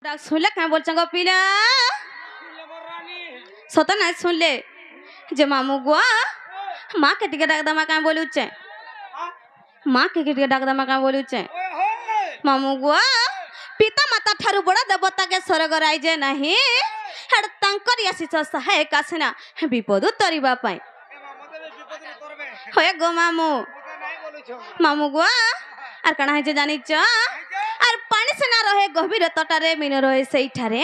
डाक सुनले क्या बोल चंगा पीला सत ना सुनले जे मामू गुआ माँ के टिके डाक दमा क्या बोलू चे माँ के टिके डाक दमा क्या बोलू चे मामू गुआ पिता माता ठारू बड़ा देवता के स्वर्ग राइजे नहीं हेड तंकर यासी सहाय कासिना विपद तरिबा पाई होय गो मामू मामू गुआ आर कणा है जे जानि छ आर पानी से ना रहे गभीर तटारे मीन रहे सेठारे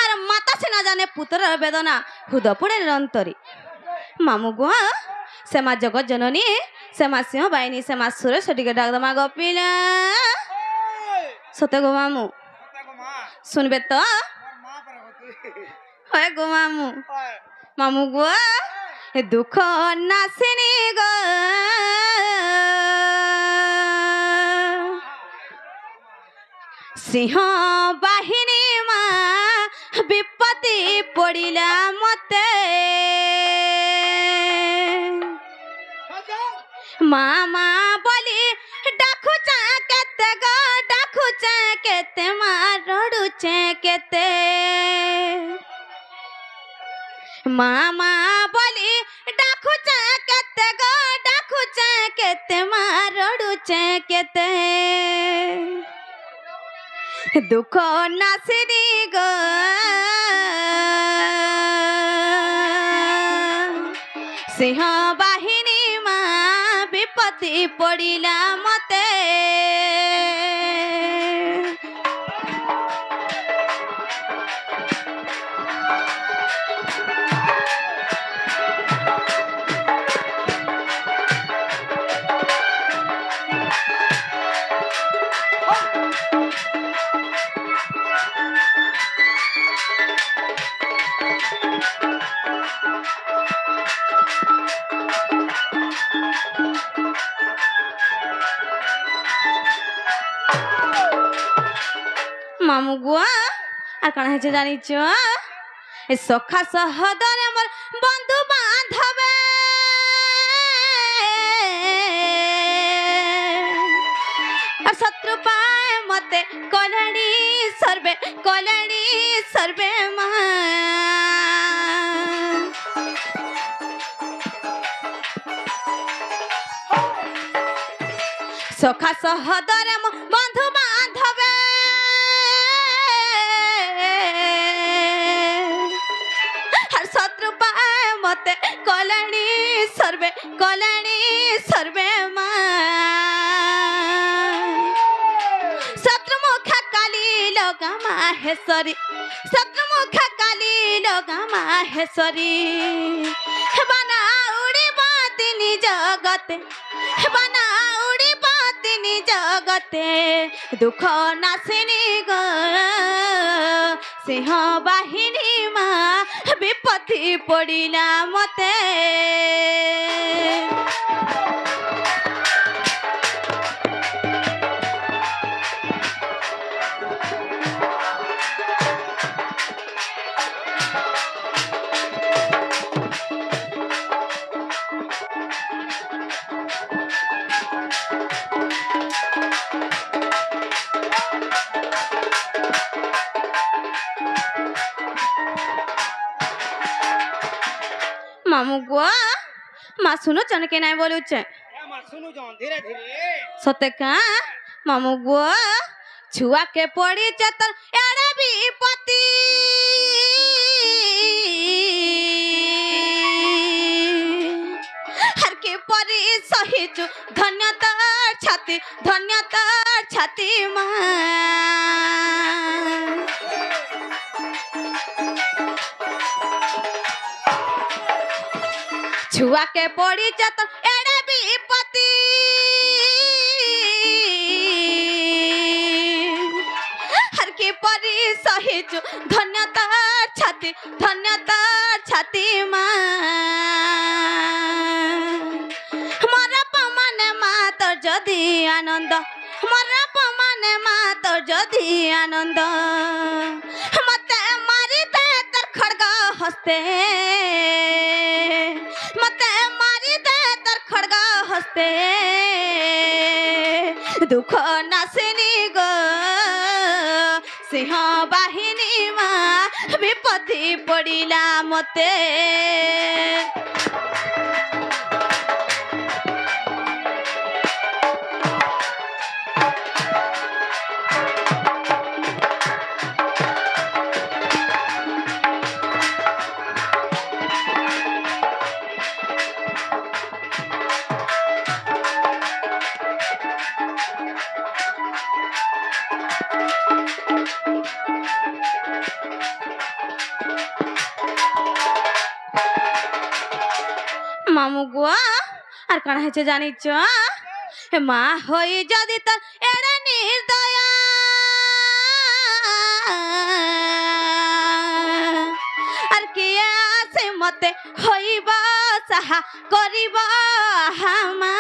आर माता से ना जाने पुत्र वेदना हुदपुड़े निरंतरी मामू गुआ से मा जगत जननी से मा सिंह बाइनी से मा सुर सेटिके डाक दमा गपिला सते गो मामू सुनबे तो होय गो मामू मामू गुआ दुख नासिनी गो सिंह बाहिनी माँ विपत्ति पड़िला मते मामा बोली डाकुचा केते गो डाकुचा केते माँ रडुचे केते मामा बोली डाकुचा केते गो डाकुचा केते माँ रडुचे केते दुख नासिनी गो सिंह बाहिनी माँ विपत्ति पड़िला मते मामू गुआ आ कण है जानी छ ए सखा सहदर हमर बंधु बांधवे और शत्रु पाए मते कलड़ी सर्वे मां सखा सहदर बंधु बांधवे मते कलणी सर्वे मां शत्रुमुखा काली लगा माहेश्वरी शत्रुमुखा काली लगा माहेश्वरी बना उड़ी बातिनी जगते बना उड़ी बातिनी जगते दुख नासिनी गो सिंह बाहिनी माँ विपत्ति पड़िला मते मामू गुआ माँ सुनो चन के नहीं बोलू चे धीरे धीरे सते का मामू गुआ छुआ के पड़ी चतर एड़े भी पति हर के परी सही जो धन्यता छाती माँ छुआ के पड़ी चतर एड़े भी पति हर की परी सही जो धन्यता छाती माँ मोर पमाने माँ तोर जदि आनंद मोर पमाने माँ तोर जदि आनंद मते मारी दे तर खड़ग हस्ते हस्ते दुख नासिनी गो सिंह बाहिनी मा विपत्ति पड़िला मते मामू गुआ আর কানা হয়েছে জানিছ মা হই যদি তোর এড়ে নির্দয়া আর কি আছে মতে হইব সাহা করিব হামা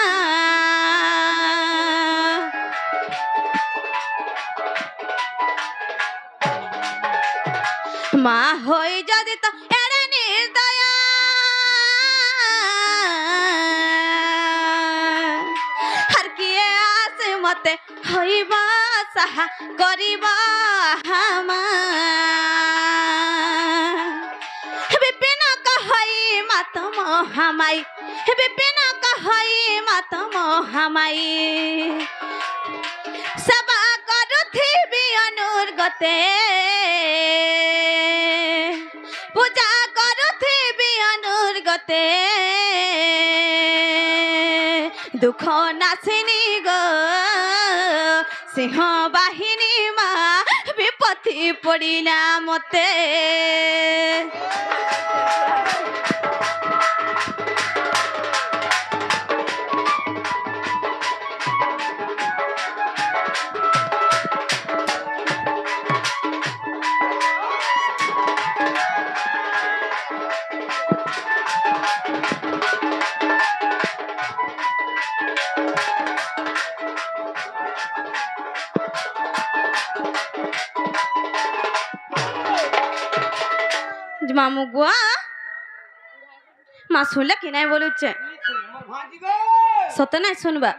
মা হই যদি তো এড়ে নির্দয়া আর কি আছে মতে হইব সাহা করিব হামা বিপিন কহই মাতম হামাই বিপিন কহই মাতম হামাই সেবা করুথিবি অনুর্গতে পূজা করুথিবি অনুর্গতে দুঃখ নাসিনি গো সিংহ বাহিনী মা বিপত্তি পড়িলা মতে মামু গুয়া মা শুনলে কি নাই বলুছে সত নাই শুনবা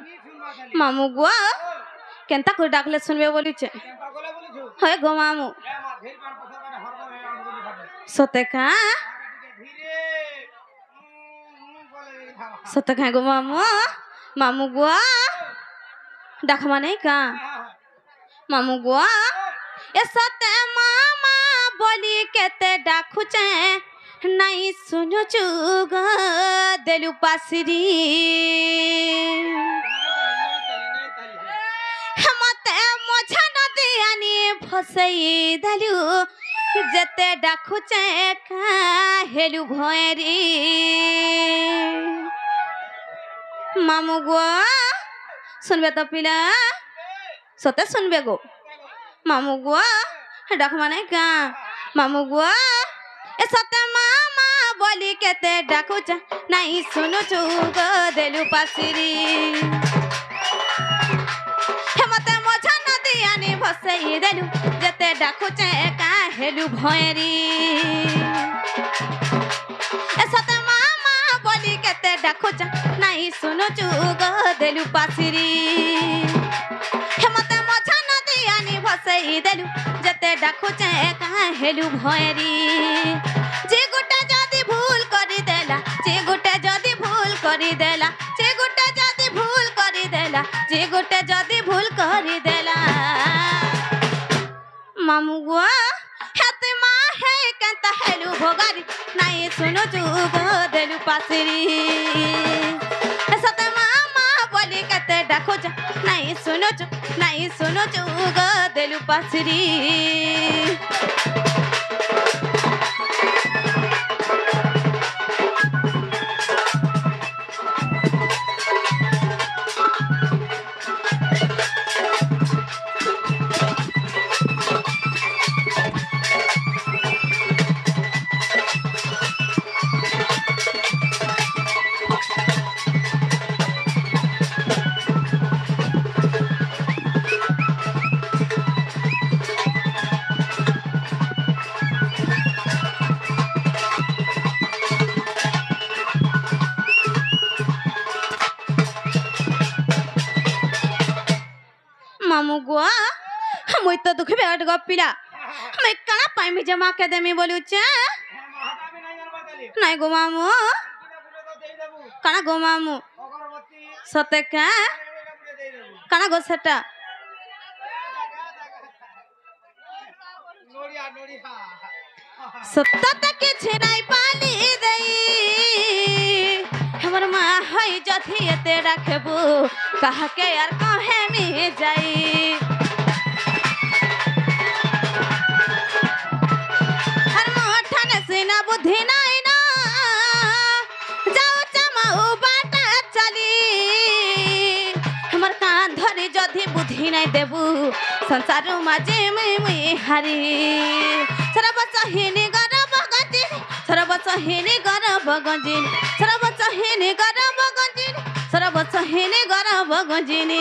মামু গুয়া কেনতা করে ডাকলে শুনবে বলুছে হয় গো মামু সতে কা সতে খা গো মামু মামু গুয়া ডাকমা নাই কা মামু গুয়া এ সতে মামা বলি কেতে ডাকুছে নাই শুনুচু গো দেলু পাসরি মতে মঝা নদী আনি ফসাই দেলু যেতে ডাকুছে হেলু ভয়েরি মামু গো শুনবে তো পিলা সতে শুনবে গো মামু গো ডাক মানে কা মামু গো এ সতে মামা বলি কেতে ডাকুছ নাই শুনুছু গো দেলু পাসিরি হেমতে মঝা নদী আনি ভসাই দেলু যেতে ডাকুছে কা হেলু ভয়েরি এ সতে মামা বলি কেতে ডাকুছ নাই শুনুছু গো দেলু পাসিরি হেমতে মঝা নদী আনি ভসাই দেলু যেতে ডাকুছে কা হেলু ভয়েরি যে গোটা যদি ভুল করি দেলা যে গোটা যদি ভুল করি দেলা যে গোটা যদি ভুল করি দেলা যে গোটা যদি ভুল করি দেলা মামু গো হাতে মা হে কান্তা হেলু ভোগারি নাই শুনো যুগ দেলু পাসিরি সতে মামা বলি কাতে ডাকো যা নাই শুনো যুগ দেলু পাসিরি মামু গো মুই তো দুঃখে বেট গপিলা मैं कणा पाइमी जमा के देमी बोलू चे महाता भी नहीं जानबा ताली नहीं गो मामू किना बुले तो देई देबू कणा गो मामू अगरबत्ती सते का एड़ा बुले देई देबू कणा गो सेटा नोड़िया नोड़िया सत्ता के छेनाई पाली दई हमर माँ हई जथी एते रखबू कहा के यार कहे में जाई हर मोठन सीना बुद्धि नहीं ना जाओ चमाऊ बाटा चली हमर कान धरी जथी बुद्धि नहीं देबू संसार माजे में हारी सरब सहिनी गरब गंजिन सरब सहिनी गरब गंजिन सरब सहिनी गरब गंजिन सरब सहिनी गरब गंजिनी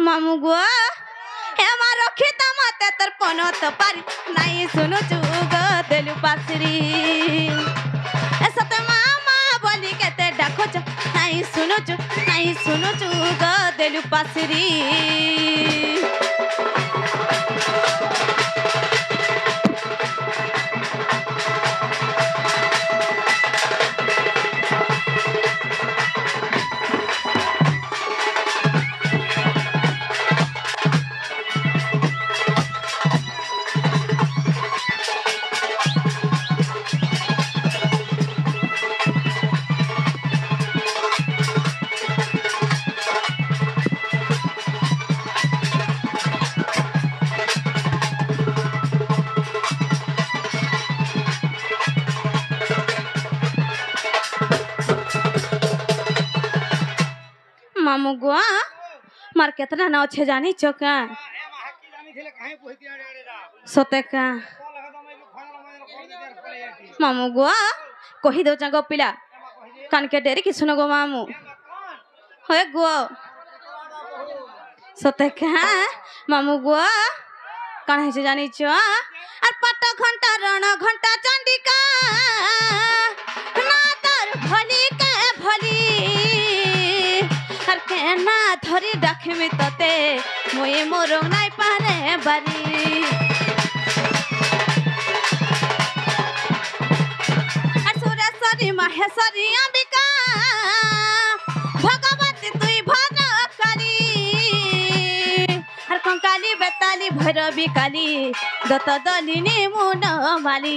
मामू गो हे मारो खिता मते तर पनत पारी नाही सुनु चुग देलु पासरी ए सत मामा बोली केते डाको छ नाही सुनु चुग देलु पासरी मामू गो मार केतना ना छे जानी चोका ए महाकी जानी थिले काहे पोहिती आड़े आड़े रा सते का कल हदा मैं खाना मैं कर दे यार करे यार मामू गो कहि दो गो पिला कान के डेरी कि सुनो गो मामू होय गो सते का मामू गो कान है से जानी छ और पट घंटा रण घंटा चंडिका ना तर भली के भली हर के ना धरी डाखमी तते मोए मोर नाइ पारे बारी सुरेश्वरी महेश्वरी अंबिका भगवती तुई भरकरी हर कंकाली बेताली भैरवी काली दत्त दलिनी मुन माली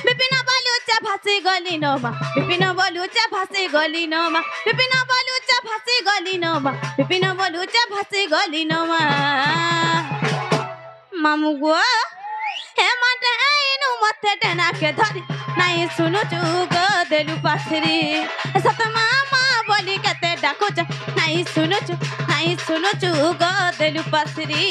विपिन बलुचा भासी गली नोमा विपिन बलुचा भासी गली नोमा विपिन बलुचा भासी गली नोमा विपिन बलुचा भासी गली नोमा मामू गो हे मते इनु मते डेना के धरी नाही सुनु चुग देलु पाथरी सत मामा बोली केते डाको छ नाही सुनु चुग देलु पाथरी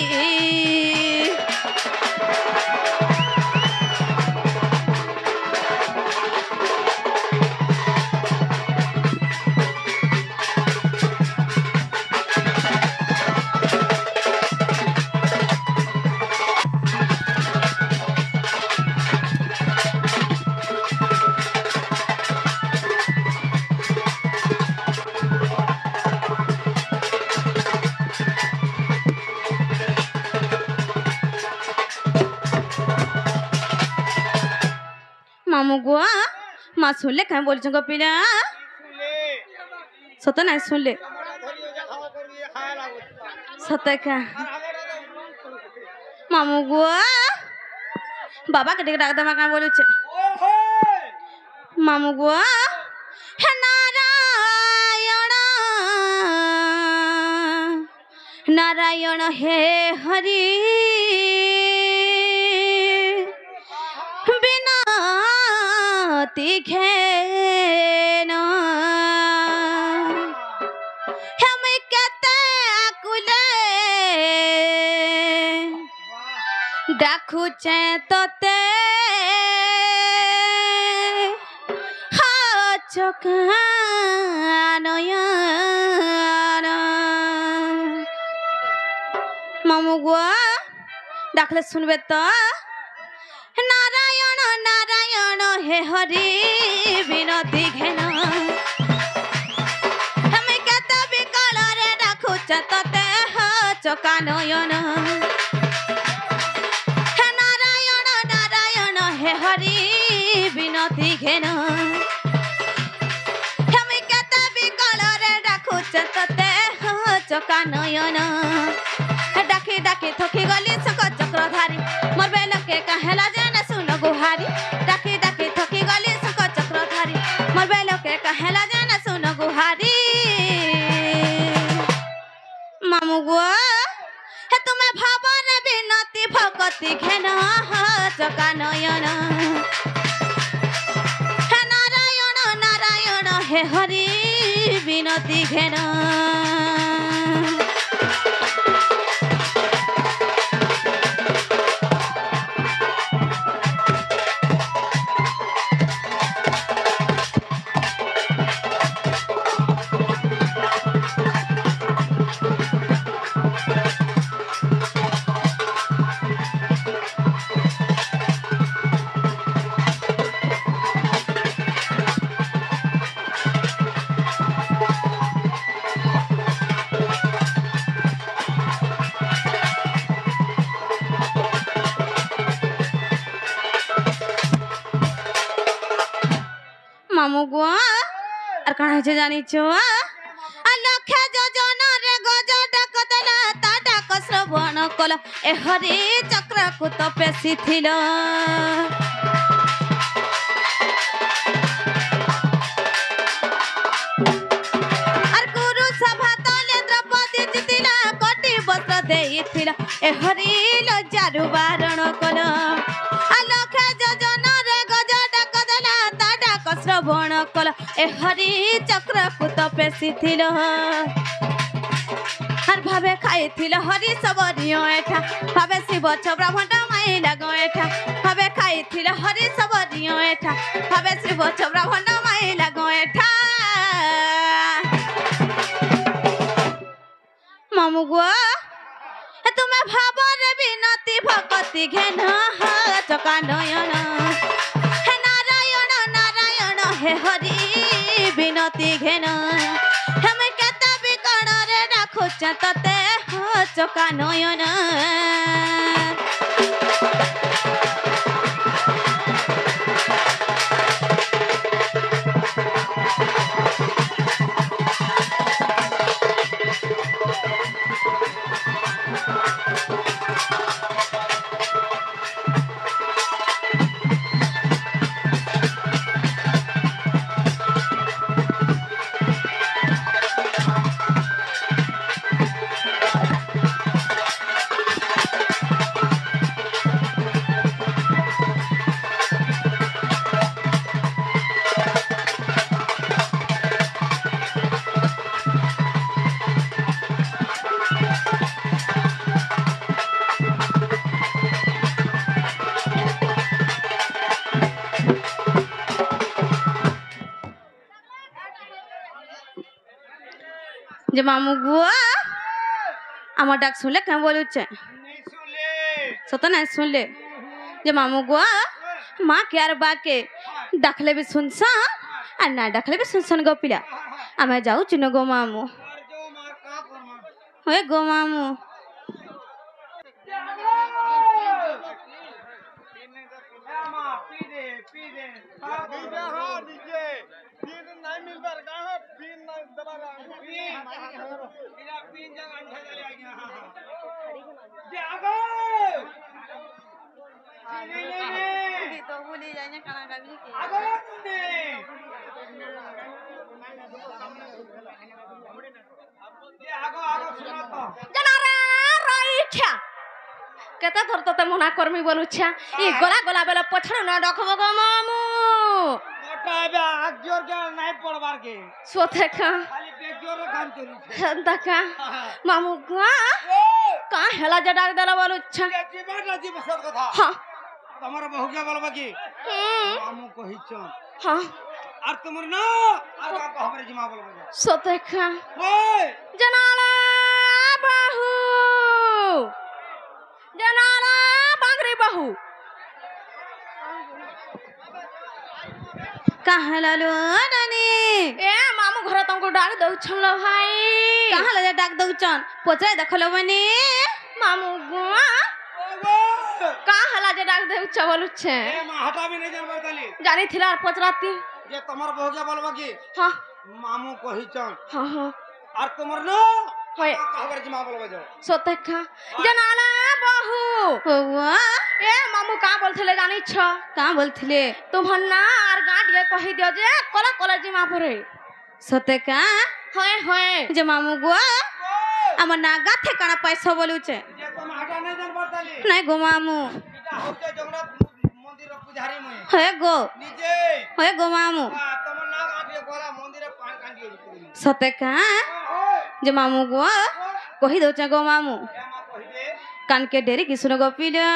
मामू गो माँ सुन ले कहीं बोल चुका पिला सत नहीं सुन ले सत का मामू गो बाबा के देख रहा कहीं बोलू छे मामू गो हे नारायण नारायण हे हरि घेन हम कहते आकुले डाकू चे तोते हाँ चोका नयन मामू गो डाकले सुनबे तो नारायण नारायण हे हरि विनती घेन हमें कहते बिकल रे डाकू चे तोते हाँ चोका नयन चका नयन डाके डाके थकी गली सक चक्रधारी मोर बेल के कहेला जाने सुन गुहारी डाके डाके थकी गली सक चक्रधारी मोर बेल के कहेला जाने सुन गुहारी मामू गो हे तुम्हें भावन बिनती भगति घेन चका नयन हे नारायण नारायण हे हरि बिनती घेन मामू गो আর কানা হয়েছে জানিছো লক্ষে যোজন রে গজ ডাক দেলা তা ডাক শ্রবণ কল এ হরি চক্র কুত পেশি থিল আর গুরু সভা তলে দ্রৌপদী জিতিলা কোটি বস্ত্র দেইছিল এ হরি লজ্জারু বারণ কল লক্ষে যোজন রে গজ ডাক দেলা তা ডাক শ্রবণ কল এ হরি চক্র কুত পেশি থিল আর ভাবে খাইছিল হরি সবরিও এঠা ভাবে শিব ব্রাহ্মণ মাইলা গো এঠা ভাবে খাইছিল হরি সবরিও এঠা ভাবে শিব ব্রাহ্মণ মাইলা গো এঠা মামু গো তুমি ভাবরে বিনতি ভগতি ঘেন চকা নয়ন হে নারায়ণ নারায়ণ হে হরি বিনতি ঘেন হেমে কেতে বিকড়রে রাখুছ ততে চকা নয়ন যে মামু গো আমার ডাক শুনলে কেন বলছে नहीं सुले সত না শুনলে যে মামু গো মা কে আর বাকে ডাকলে বি শুনছ আর না ডাকলে বি শুনছন গো পিলা আমি যাউছি না গো মামু और जो मार का करमा ওই গো মামু मां पी दे हां दीजिए हां दीजिए पीन नहीं मिलबर का है पीन नहीं दबागा बिना पीन जगह अंठा चले आ गया हां जे आगो नहीं तो भूली जाइए खाना का भी के आगो ने जे आगो आगो सुना तो জানারে রাইছা কেতে ধরতে মনা করমি বলুছা ই গলা গলা বেলা পছড় না রাখব গো মামু मोटा बे आग जोर के नहीं पड़बार के সোতে কা खाली पेट जोर काम करू হন্তকা মামু গো ओ কা হেলা যে ডাক দেলা বলুছা ये जीवन ना जीव सब कथा হ্যাঁ तुम्हारा बहुगिया बोलबा की मामू को हिचन হ্যাঁ और तुमर ना और का हमरे जिमा बोलबा সোতে কা ओए জানালা বাহু জানালা বাংরি বাহু कहाँ लालो नानी ए मामू घर तुमको डाक दउछन लो भाई कहाँ ले डाक दउछन पोचरे देखलो बनी मामू गुआ ओगो कहाँ हला जे डाक दउछ बोलुछे ए मा हटा भी नहीं जानबर ताली जानी थिला पोचराती ये तुम्हारा बहुगिया बोलबा की हां मामू को हिचन हां हां और तुमर ना হয় খবর জিমা বলবো যাও সতেখা জানালা বাহু ওয়া এ মামু কা বলছিলে জানিছ কা বলছিলে তোমার না আর গাঁটিয়ে কহি দিও যে কলা কলা জিমা পরে সতেকা হয় হয় যে মামু গো আমার না গাথে কানা পয়সা বলুছে যে তুমি হাটা নাই জান বর্তালি নাই গো মামু এটা হচ্ছে জগন্নাথ মন্দির পূজারি মই হয় গো নিজে হয় গো মামু তোমার না গাঁটিয়ে গলা মন্দিরে পান কান্দিয়ে সতেকা যে মামু গো কহি দউছে গো মামু মা কহিবে কানকে ডেরি কিশুন গোপিলা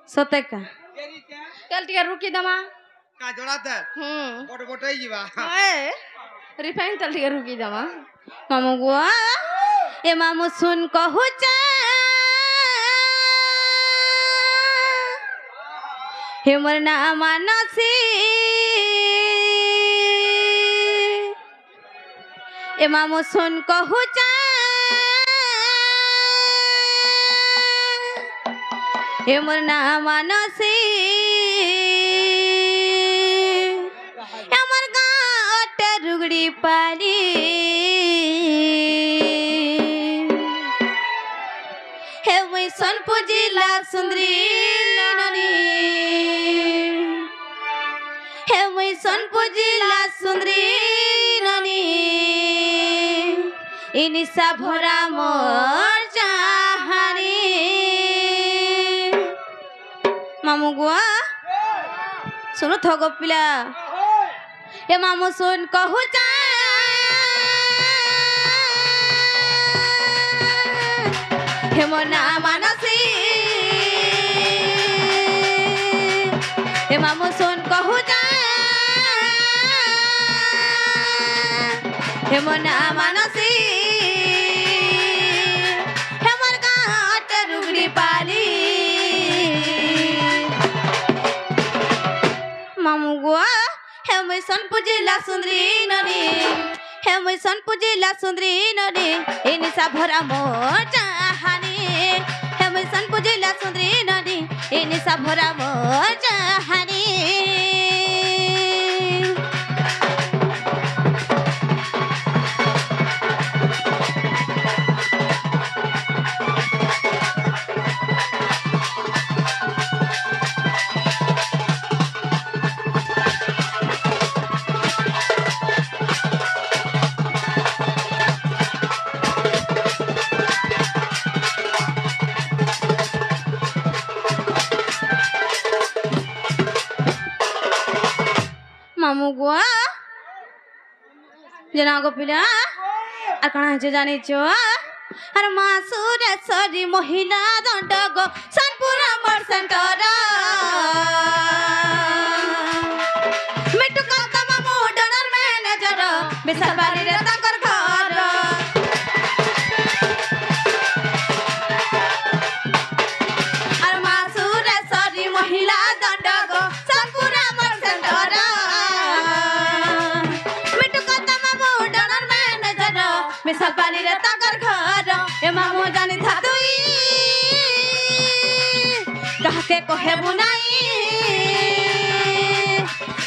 সতেকা কেরিতে তেল টিকে রুকি দমা কা জড়াতে বড় বড়ই ଯିବା রিফাইন তেল টিকে রুকি দমা মামু গো এ মামু শুন কহুছে হে মোর না মানসী এ মামু শুন কহুছে হে মোর না মানসী আমার গাঁটে রুগড়ি পারি হে মুই সোনপুর জিলা সুন্দরী ননি হে মুই সোনপুর জিলা সুন্দরী ননি ইনিসা ভরা মোর চাহানি মামু গো শুনো থ গো পিলা এ মামু শুন কহু চা হে মনা মানসী হে মামু শুন কহু চা হে মনা মানসী হে মোর গাঁট রুগড়ি পালি মামু গো হে মুই সোনপুর জিলা সুন্দরী ননি হে মুই সোনপুর জিলা সুন্দরী ননি এ নিশা ভরা মোর চাহানি হে মুই সোনপুর জিলা সুন্দরী ননি এ নিশা ভরা মোর চাহানি মামু গো জানা গো পিলা আর কানা হচ্ছে জানিছ আর মাসুর সরি মহিলা দণ্ড গো সোনপুর আমার সেন্টার মিটু কাকা মামু ডনার ম্যানেজার বিশাল বাড়ির তাঙ্কর ঘর আর মাসুর সরি মহিলা দণ্ড গো সোনপুর আমার সেন্টার মিটু কাকা মামু ডনার ম্যানেজার বিশাল বাড়ির তাঙ্কর ঘর এ মামু জানি থা তুই কাহকে কহে বুনাই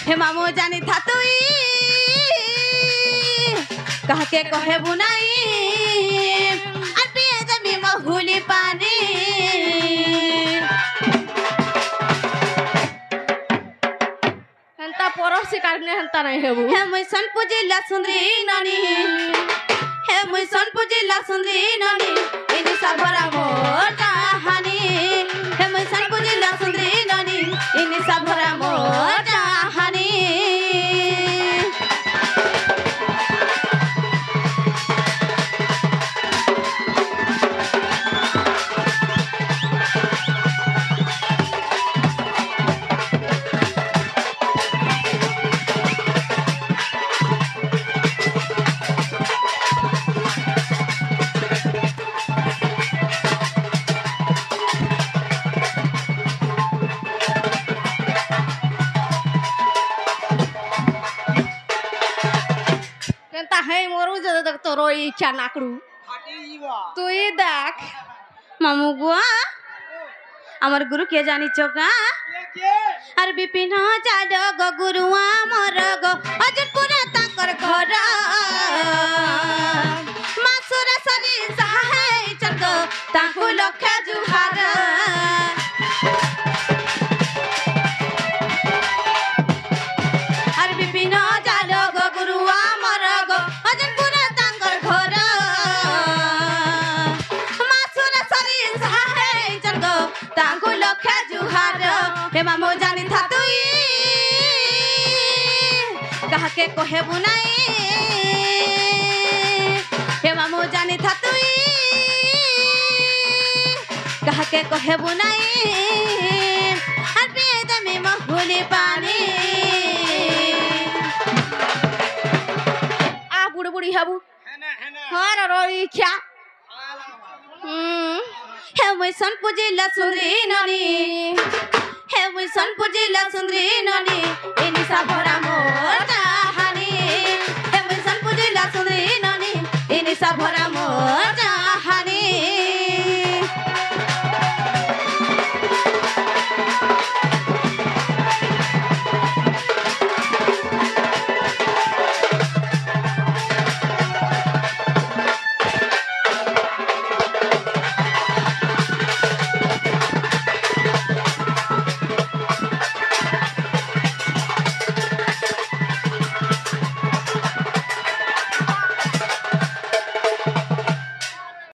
হে মামু জানি থা তুই কাহকে কহে বুনাই আর পিয়ে যাবি মহুলি পানি হেন্তা পরশি কারণে হেন্তা নাই হেবু হে মুই সোনপুর জিলা সুন্দরী ননি হে মুই সোনপুর জিলা সুন্দরী ননি ইনি সাবরা মোর চাহানি হে মুই সোনপুর জিলা সুন্দরী ননি ইনি সাবরা মোর চাহানি তোর ইচ্ছা নাকড়ু ফাটি ଯିବା তুই দেখ মামু গো আমার গুরু কে জানিছ কা কে আর বিপিন চাঁদ গো গুরু আমার গো অজনপুরে তাক तांकर घर मासुर सरी सहाय चंद तांकु लक्ष जुहार अर विपिन जाल गो गुरु अमर गो अजनपुर तांकर घर मासुर सरी सहाय चंद तांकु लक्ष जुहार हे मामो जानी था तुई कहा के कोहे बुनाई हे मामो जानी था तुई कहा के कोहे बुनाई अरबी में महुली पानी आ बुड़ी बुड़ी हबू हर रोई क्या हे मुई सन पुजिला सुंदरी ननी हे मुई सन पुजिला सुंदरी ननी एनी सा भरा मोर